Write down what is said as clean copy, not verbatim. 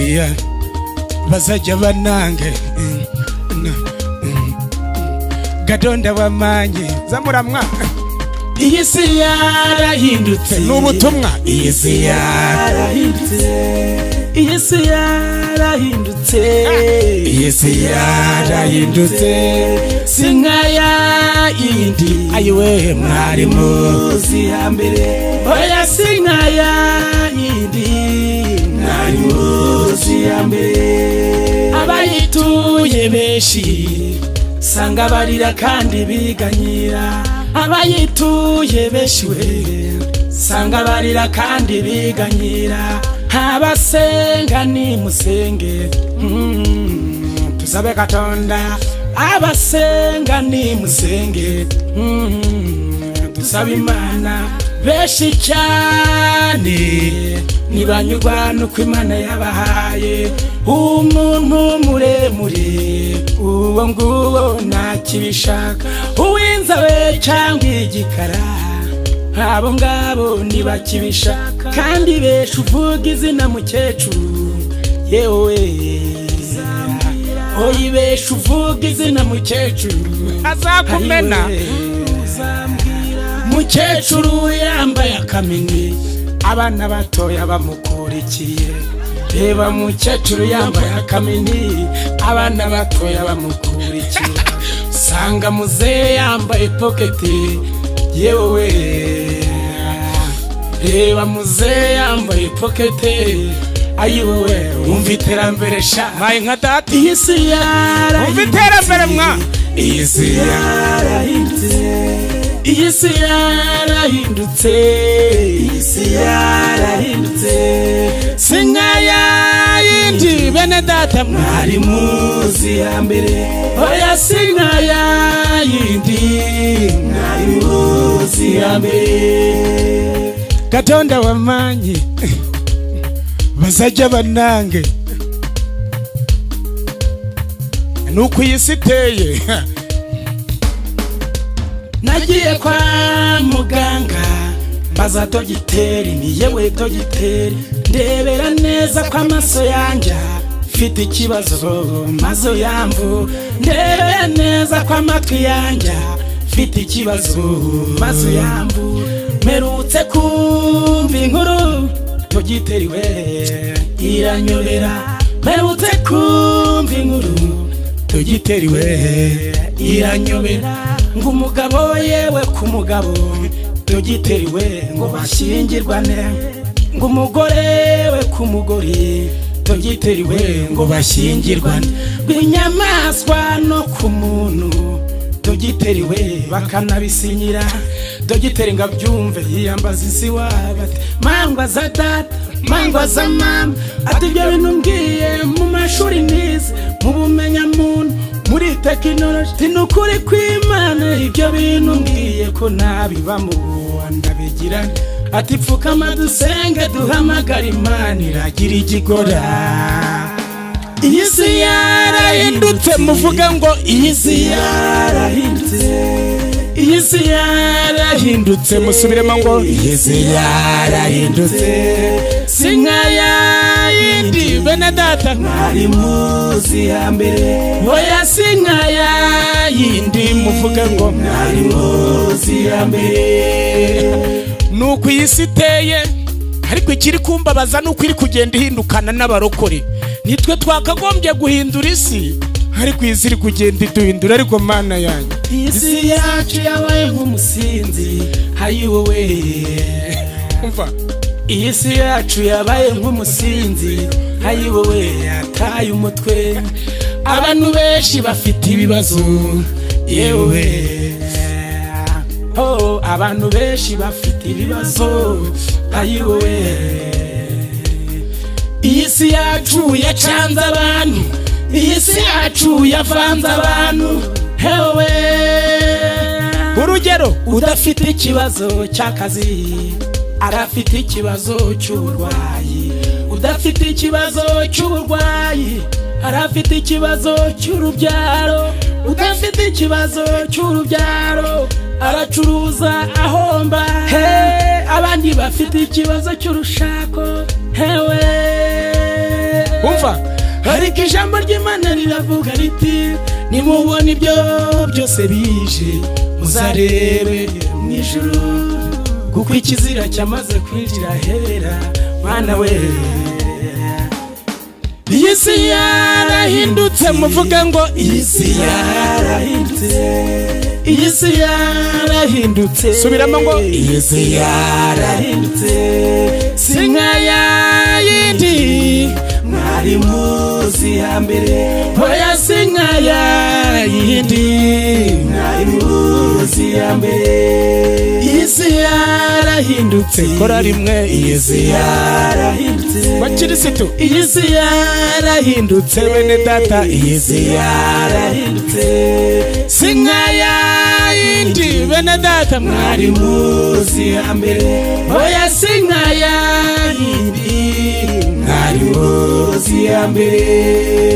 iya bazajya banange Gadonda wamanye zamuramwa iyi si yarahindutse n'ubutumwa iyi si yarahindutse iyi si yarahindutse iyi si yarahindutse sinkaya yindi ayiwe mwari muzi hambere oya sinkaya yindi mwari muzi hambere abayituye benshi sanga barira kandi biganyira abayituye benshi we sanga barira kandi biganyira abasenga ni musenge tusabe Katonda abasenga ni musenge tusabe Imana benshi cyane nibanyurwa nuko Imana yabahaye umuntu muremure uwo nguwo nakibishaka uwinzabe cyangwa igikara abo ngabo ntibakibishaka kandi besha uvuga izina mukecuru yewe oyibesha uvuga izina mukecuru azakumena mukecuru yambaye akamini abana batoya bamukurikiye reba mukecuru yambaye akamini abana batoya bamukurikiye sanga muzehe yambaye poketi yewe reba muzehe yambaye poketi ayiwe umva iterambere sha maye nka data iyi si yarahindutse umva iterambere mwa iyi si yarahindutse iyi si yarahindutse iyi si yarahindutse sinkaya yindi bene data mwari muzi hambere oya sinkaya yindi mwari muzi hambere Gadonda wamanye bazajya banange nuko iyi si iteye nagiye kwa muganga mbaza dogiteri ni yewe dogiteri ndebera neza ko amaso yanjye mfite ikibazo mazo yamvu ndebera neza ko amatwi yanjye mfite ikibazo mazo yamvu merutse kumva inkuru dogiteri we iranyobera merutse kumva inkuru dogiteri we iranyobera ngo umugabo yewe ku mugabo dogiteri we ngo bashyingirwane ngo umugore we ku mugore dogiteri we ngo bashyingirwane rw'inyamaswa no ku muntu dogiteri we bakanabisinyira dogiteri ngo abyumve yiyambaza isi wabate mangwa za data mangwa za mama ati ibyo bintu mbwiye mu mashuri nize mu bumenyamuntu muri tekinoloji nukuri kw'Imana ibyo bintu ngiye ko nabibamo ndabigira ati pfukama dusenge duhamagara Imana iragira igikora iyi si yarahindutse muvuga ngo iyi si yarahindutse iyi si yarahindutse musubiremo ngo iyi si yarahindutse sinkaya yindi bene data mwari muzi hambere oya sinkaya yindi muvuga ngo mwari muzi hambere nuko iyi si iteye ariko ikiri kumbabaza nuko iri kugenda ihindukana n'abarokore nitwe twakagombye guhindura isi ariko iyi si iri kugenda iduhindura ariko Mana yanjye iyi si yacu yabaye nk'umusinzi hayi wowe umva iyi si yacu yabaye nk'umusinzi hayi wowe yataye umutwe abantu benshi bafite ibibazo yewe oh abantu benshi bafite ibibazo hayi wowe iyi si yacu yacanze abantu iyi si yacu yavanze abantu hewe urugero udafite ikibazo cy'akazi arafite ikibazo cy'uburwayi udafite ikibazo cy'uburwayi arafite ikibazo cy'urubyaro udafite ikibazo cy'urubyaro aracuruza ahomba abandi bafite ikibazo cy'urushako hewe umva gupfa, ariko ijambo ry'Imana riravuga riti nimubona ibyo byose bije muzarebe mu ijuru, kuko ikizira cyamaze kwinjira hera. Mwana we, iyi si yarahindutse, muvuga ngo iyi si yarahindutse, iyi si yarahindutse, subiramo ngo iyi si yarahindutse, si nka ya yindi mwari muzi hambere, oya si nka ya yindi mwari muzi hambere. Iyi si yarahindutse, kora rimwe, iyi si yarahindutse, bakirisitu, iyi si yarahindutse, bene data, iyi si yarahindutse, si nka ya yindi bene data mwari muzi hambere, oya si nka ya yindi mwari muzi hambere.